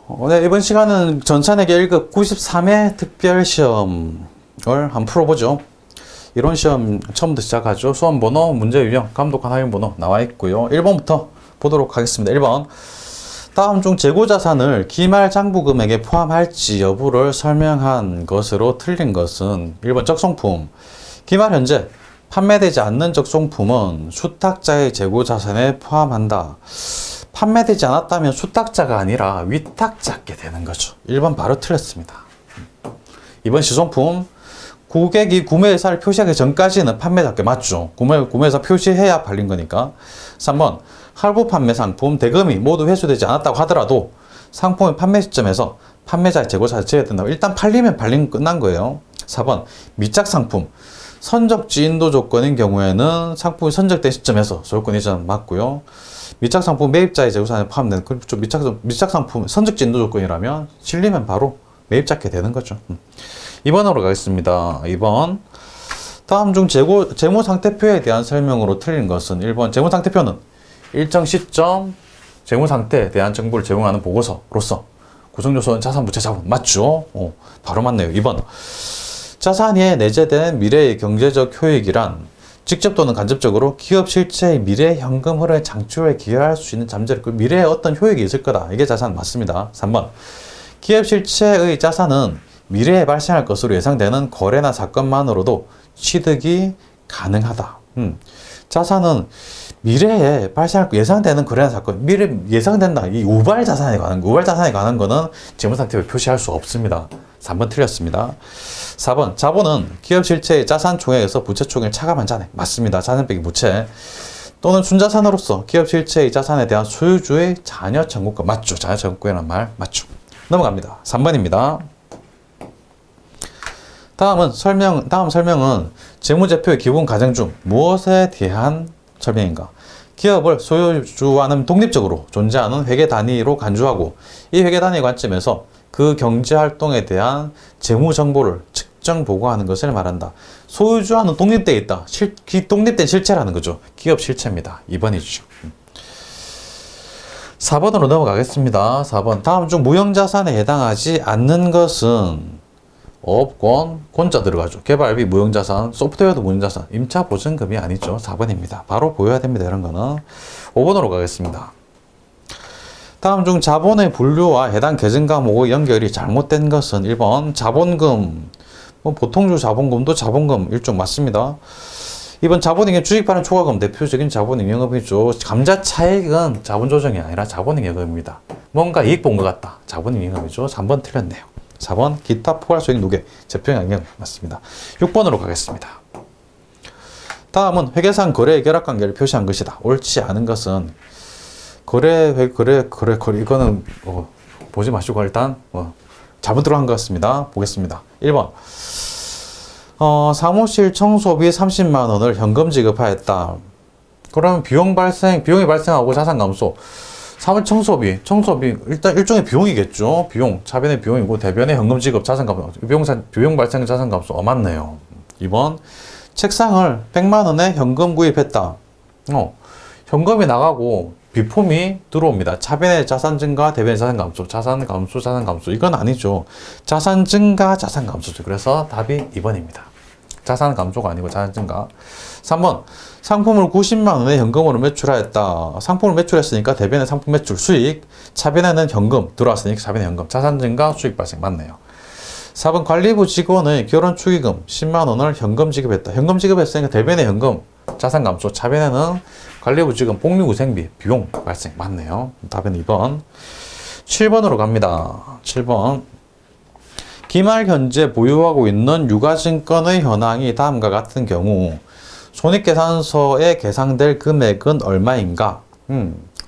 네, 이번 시간은 전산회계 1급 93회 특별시험을 한번 풀어보죠. 이론 시험 처음부터 시작하죠. 수험 번호, 문제 유형, 감독관 확인 번호 나와 있고요. 1번부터 보도록 하겠습니다. 1번. 다음 중 재고자산을 기말 장부금액에 포함할지 여부를 설명한 것으로 틀린 것은 1번 적송품. 기말 현재 판매되지 않는 적송품은 수탁자의 재고자산에 포함한다. 판매되지 않았다면 수탁자가 아니라 위탁자께 되는 거죠. 1번 바로 틀렸습니다. 2번 시송품. 고객이 구매의사를 표시하기 전까지는 판매자께 맞죠. 구매의사 표시해야 팔린 거니까. 3번 할부 판매 상품 대금이 모두 회수되지 않았다고 하더라도 상품의 판매 시점에서 판매자의 재고자산을 제외해야 된다고. 일단 팔리면 팔린 끝난 거예요. 4번 미착 상품. 선적지 인도 조건인 경우에는 상품이 선적된 시점에서 소유권 이전 맞고요. 미착 상품 매입자의 재고자산에 포함되는 그렇죠. 미착 상품 선적지 인도 조건이라면 실리면 바로 매입자께 되는 거죠. 2번으로 가겠습니다. 2번. 다음 중 재무상태표에 대한 설명으로 틀린 것은 1번 재무상태표는 일정 시점 재무상태에 대한 정보를 제공하는 보고서로서 구성요소는 자산, 부채, 자본 맞죠? 바로 맞네요. 2번. 자산에 내재된 미래의 경제적 효익이란 직접 또는 간접적으로 기업 실체의 미래 현금 흐름의 창출에 기여할 수 있는 잠재력, 미래에 어떤 효익이 있을 거다. 이게 자산 맞습니다. 3번. 기업 실체의 자산은 미래에 발생할 것으로 예상되는 거래나 사건만으로도 취득이 가능하다. 자산은 미래에 발생할 예상되는 거래나 사건, 미래 예상된다. 이 우발 자산에 관한 거는 재무상태표에 표시할 수 없습니다. 3번 틀렸습니다. 4번 자본은 기업 실체의 자산 총액에서 부채 총액을 차감한 잔액 맞습니다. 자산 빼기 부채 또는 순자산으로서 기업 실체의 자산에 대한 소유주의 자녀 청구권 맞죠. 자녀 청구권이라는 말 맞죠. 넘어갑니다. 3번입니다. 다음 설명은 재무제표의 기본 과정 중 무엇에 대한 설명인가? 기업을 소유주와는 독립적으로 존재하는 회계 단위로 간주하고 이 회계 단위 관점에서 그 경제활동에 대한 재무 정보를 측정 보고하는 것을 말한다. 소유주와는 독립되어 있다. 독립된 실체라는 거죠. 기업 실체입니다. 2번이죠. 4번으로 넘어가겠습니다. 4번. 다음 중 무형자산에 해당하지 않는 것은 업권, 권자 들어가죠. 개발비 무형자산, 소프트웨어도 무형자산, 임차 보증금이 아니죠. 4번입니다. 바로 보여야 됩니다. 이런 거는. 5번으로 가겠습니다. 다음 중 자본의 분류와 해당 계정 과목의 연결이 잘못된 것은 1번 자본금, 보통주 자본금도 자본금 일종 맞습니다. 2번 자본잉여 주식발행 초과금 대표적인 자본잉여금이죠. 감자 차익은 자본조정이 아니라 자본잉여금입니다. 뭔가 이익 본 것 같다. 자본잉여금이죠. 3번 틀렸네요. 4번 기타 포괄소액 누계 재표잉여금 맞습니다. 6번으로 가겠습니다. 다음은 회계상 거래의 결합관계를 표시한 것이다. 옳지 않은 것은 거래 이거는 보지 마시고 일단 잘못 들어간 것 같습니다. 보겠습니다. 1번 사무실 청소비 30만 원을 현금 지급하였다. 그러면 비용이 발생하고 자산 감소. 사무실 청소비 일단 일종의 비용이겠죠. 비용 차변의 비용이고 대변의 현금 지급 자산 감소. 비용 발생 자산 감소 맞네요. 2번 책상을 100만 원에 현금 구입했다. 현금이 나가고 비폼이 들어옵니다. 차변의 자산 증가, 대변의 자산 감소, 자산 감소. 이건 아니죠. 자산 증가, 자산 감소죠. 그래서 답이 2번입니다. 자산 감소가 아니고 자산 증가. 3번 상품을 90만 원에 현금으로 매출하였다. 상품을 매출했으니까 대변의 상품 매출 수익, 차변에는 현금 들어왔으니까 차변의 현금, 자산 증가, 수익 발생 맞네요. 4번 관리부 직원의 결혼 축의금 10만 원을 현금 지급했다. 현금 지급했으니까 대변의 현금, 자산 감소, 차변에는 관리부 직원, 복리후생비, 비용 발생 맞네요. 답은 2번. 7번으로 갑니다. 7번. 기말 현재 보유하고 있는 유가증권의 현황이 다음과 같은 경우 손익계산서에 계상될 금액은 얼마인가?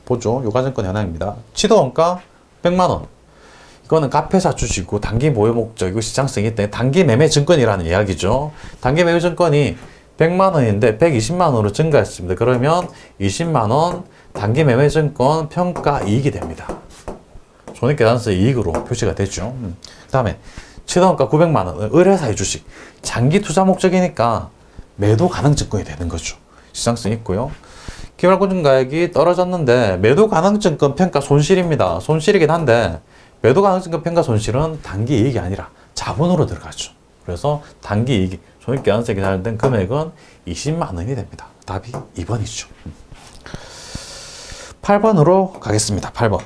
보죠. 유가증권 현황입니다. 취득원가 100만 원. 이거는 카페사 주식이고 단기 보유 목적이고 시장성이 있다. 단기 매매 증권이라는 이야기죠. 단기 매매 증권이 100만 원인데 120만 원으로 증가했습니다. 그러면 20만 원 단기 매매 증권 평가 이익이 됩니다. 손익계산서 이익으로 표시가 되죠. 그 다음에 취득원가 900만 원 의뢰사의 주식 장기 투자 목적이니까 매도 가능 증권이 되는 거죠. 시장성이 있고요. 기말고증가액이 떨어졌는데 매도 가능 증권 평가 손실입니다. 손실이긴 한데 매도 가능성 평가 손실은 단기 이익이 아니라 자본으로 들어가죠. 그래서 단기 이익이 손익계산서에 계산된 금액은 20만 원이 됩니다. 답이 2번이죠. 8번으로 가겠습니다. 8번.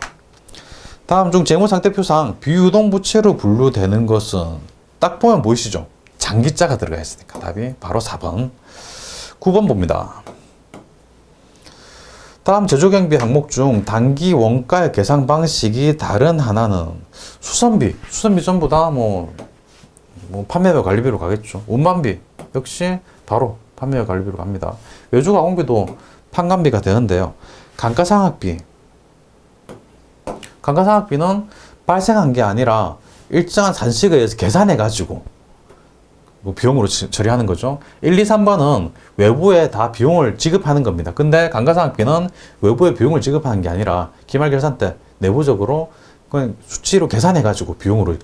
다음 중 재무상태표상 비유동부채로 분류되는 것은 딱 보면 보이시죠? 장기자가 들어가 있으니까 답이 바로 4번. 9번 봅니다. 다음 제조경비 항목 중 단기 원가의 계산 방식이 다른 하나는 수선비 전부 다 뭐 판매비 관리비로 가겠죠. 운반비 역시 바로 판매비 관리비로 갑니다. 외주 가공비도 판관비가 되는데요. 감가상각비는 발생한 게 아니라 일정한 산식에 의해서 계산해 가지고 뭐 비용으로 처리하는 거죠. 1, 2, 3번은 외부에 다 비용을 지급하는 겁니다. 근데 감가상각비는 외부에 비용을 지급하는 게 아니라 기말결산 때 내부적으로 그냥 수치로 계산해 가지고 비용으로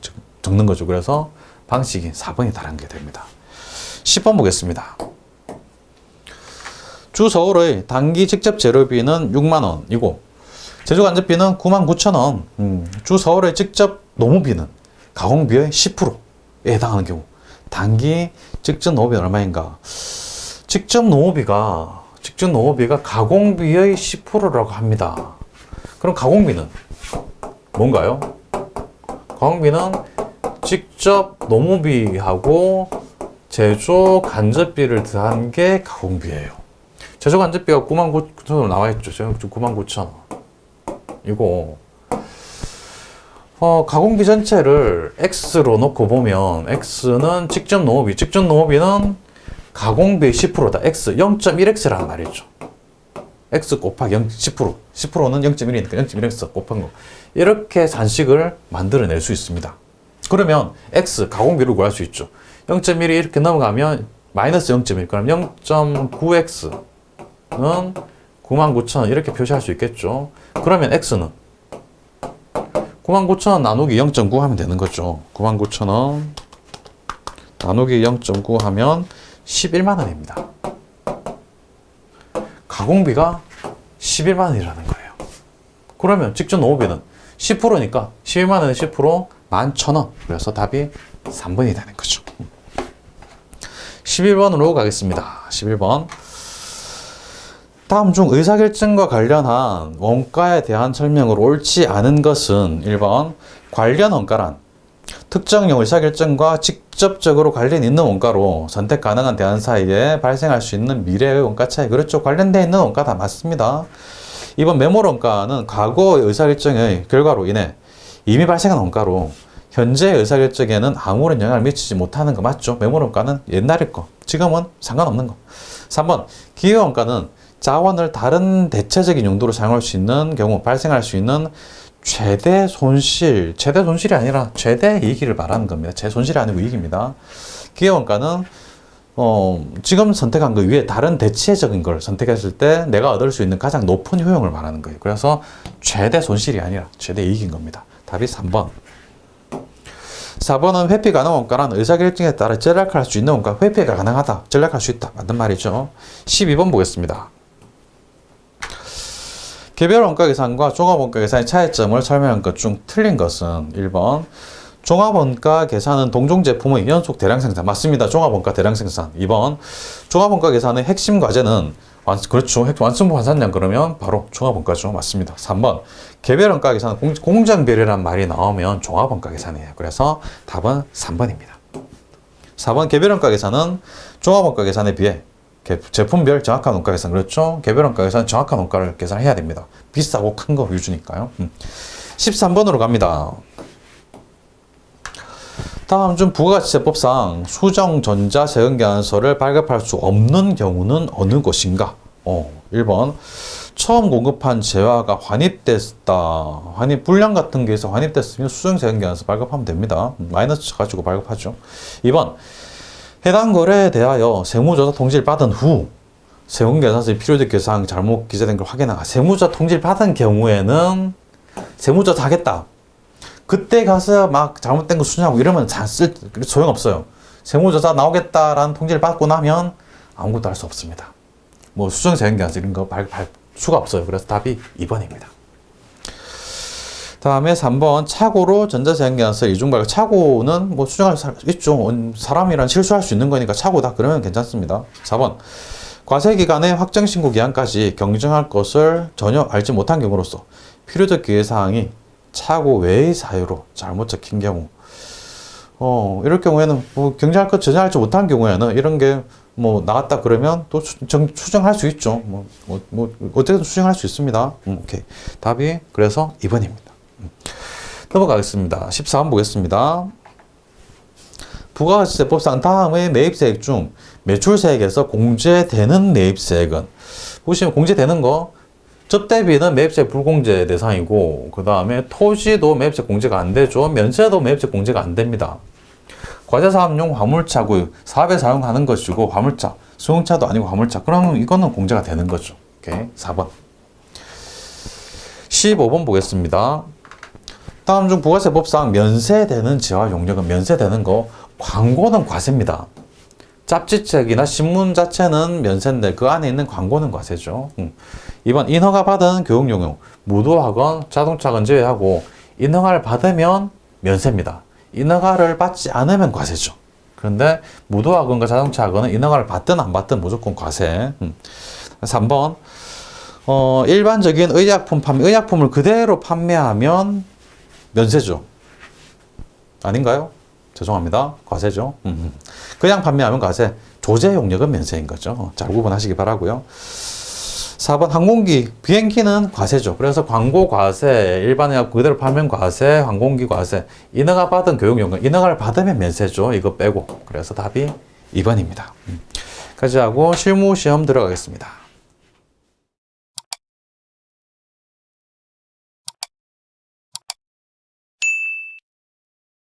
적는 거죠. 그래서 방식이 4번이 다른 게 됩니다. 10번 보겠습니다. 주 서울의 단기 직접 재료비는 6만 원이고 제조간접비는 99,000원. 주 서울의 직접 노무비는 가공비의 10%에 해당하는 경우 단기 직접 노무비는 얼마인가? 직접 노무비가 가공비의 10%라고 합니다. 그럼 가공비는 뭔가요? 가공비는 직접 노무비하고 제조 간접비를 더한 게 가공비예요. 제조 간접비가 99,000원으로 나와 있죠. 99,000원. 이거 가공비 전체를 X로 놓고 보면 X는 직접 노무비는 가공비의 10%다. X 0.1X라는 말이죠. X 곱하기 10%. 10%는 0.1이니까 0.1X 곱한 거. 이렇게 산식을 만들어낼 수 있습니다. 그러면 X 가공비를 구할 수 있죠. 0.1이 이렇게 넘어가면 마이너스 0.1. 그럼 0.9X는 99,000원 이렇게 표시할 수 있겠죠. 그러면 X는 99,000원 나누기 0.9 하면 되는 거죠. 99,000원 나누기 0.9 하면 11만 원입니다. 가공비가 11만 원이라는 거예요. 그러면 직접 노무비는 10%니까 11만 원에 10% 11,000원. 그래서 답이 3번이 되는 거죠. 11번으로 가겠습니다. 11번. 다음 중 의사결정과 관련한 원가에 대한 설명으로 옳지 않은 것은 1번 관련 원가란 특정형 의사결정과 직접적으로 관련 있는 원가로 선택 가능한 대안 사이에 발생할 수 있는 미래의 원가 차이. 그렇죠. 관련되어 있는 원가 다 맞습니다. 2번 매몰 원가는 과거의 의사결정의 결과로 인해 이미 발생한 원가로 현재의 의사결정에는 아무런 영향을 미치지 못하는 거 맞죠. 매몰 원가는 옛날의 거, 지금은 상관없는 거. 3번 기회 원가는 자원을 다른 대체적인 용도로 사용할 수 있는 경우 발생할 수 있는 최대 손실이 아니라 최대 이익을 말하는 겁니다. 제 손실이 아니고 이익입니다. 기회원가는 지금 선택한 거 위에 다른 대체적인 걸 선택했을 때 내가 얻을 수 있는 가장 높은 효용을 말하는 거예요. 그래서 최대 손실이 아니라 최대 이익인 겁니다. 답이 3번. 4번은 회피 가능 원가란 의사결정에 따라 전략할 수 있는 원가. 회피가 가능하다. 전략할 수 있다. 맞는 말이죠. 12번 보겠습니다. 개별 원가 계산과 종합 원가 계산의 차이점을 설명한 것 중 틀린 것은 1번 종합 원가 계산은 동종 제품의 연속 대량 생산. 맞습니다. 종합 원가 대량 생산. 2번 종합 원가 계산의 핵심 과제는 완성품 환산량. 그러면 바로 종합 원가죠. 맞습니다. 3번 개별 원가 계산은 공정비례란 말이 나오면 종합 원가 계산이에요. 그래서 답은 3번입니다. 4번 개별 원가 계산은 종합 원가 계산에 비해 제품별 정확한 원가 계산. 그렇죠. 개별 원가 계산은 정확한 원가를 계산해야 됩니다. 비싸고 큰 거 위주니까요. 13번으로 갑니다. 다음 중 부가가치세법상 수정전자세금계산서를 발급할 수 없는 경우는 어느 것인가? 1번 처음 공급한 재화가 환입됐다. 불량 같은 게 있어 환입됐으면 수정세금계산서 발급하면 됩니다. 마이너스 가지고 발급하죠. 2번 해당 거래에 대하여 세무조사 통지를 받은 후 세금계산서의 필요적 계상 잘못 기재된 걸 확인하고 세무조사 통지를 받은 경우에는 세무조사 하겠다. 그때 가서 막 잘못된 거 수정하고 이러면 소용없어요. 세무조사 나오겠다라는 통지를 받고 나면 아무것도 할 수 없습니다. 뭐 수정세금계산서 이런 거 발급할 수가 없어요. 그래서 답이 2번입니다. 다음에 3번 착오로 전자제한계산서 이중발급. 착오는 뭐 수정할 수 있죠. 사람이란 실수할 수 있는 거니까 착오다 그러면 괜찮습니다. 4번 과세기간의 확정신고 기한까지 경정할 것을 전혀 알지 못한 경우로서 필요적 기회사항이 착오 외의 사유로 잘못 적힌 경우. 이럴 경우에는 뭐 경정할 것 전혀 알지 못한 경우에는 이런 게 뭐 나왔다 그러면 또 수정할 수 있죠. 어쨌든 수정할 수 있습니다. 오케이. 답이 그래서 2번입니다. 넘어가겠습니다. 14번 보겠습니다. 부가가치세법상 다음의 매입세액 중 매출세액에서 공제되는 매입세액은, 보시면 공제되는 거, 접대비는 매입세 불공제 대상이고, 그 다음에 토지도 매입세 공제가 안 되죠. 면세도 매입세 공제가 안 됩니다. 과제사업용 화물차고 사업에 사용하는 것이고, 화물차, 수용차도 아니고 화물차. 그러면 이거는 공제가 되는 거죠. 오케이. 4번. 15번 보겠습니다. 다음 중 부가세법상 면세되는 지와 용역은 면세되는 거, 광고는 과세입니다. 잡지책이나 신문 자체는 면세인데 그 안에 있는 광고는 과세죠. 2번 인허가 받은 교육용역, 무도학원, 자동차학원 제외하고 인허가를 받으면 면세입니다. 인허가를 받지 않으면 과세죠. 그런데 무도학원과 자동차학원은 인허가를 받든 안 받든 무조건 과세. 3번 일반적인 의약품 판매, 의약품을 그대로 판매하면 면세죠. 아닌가요? 죄송합니다. 과세죠. 그냥 판매하면 과세, 조제 용역은 면세인 거죠. 잘 구분하시기 바라고요. 4번 항공기, 비행기는 과세죠. 그래서 광고 과세, 일반의약 그대로 판매는 과세, 항공기 과세, 인허가 받은 교육용역, 인허가를 받으면 면세죠. 이거 빼고. 그래서 답이 2번입니다. 까지 하고 실무시험 들어가겠습니다.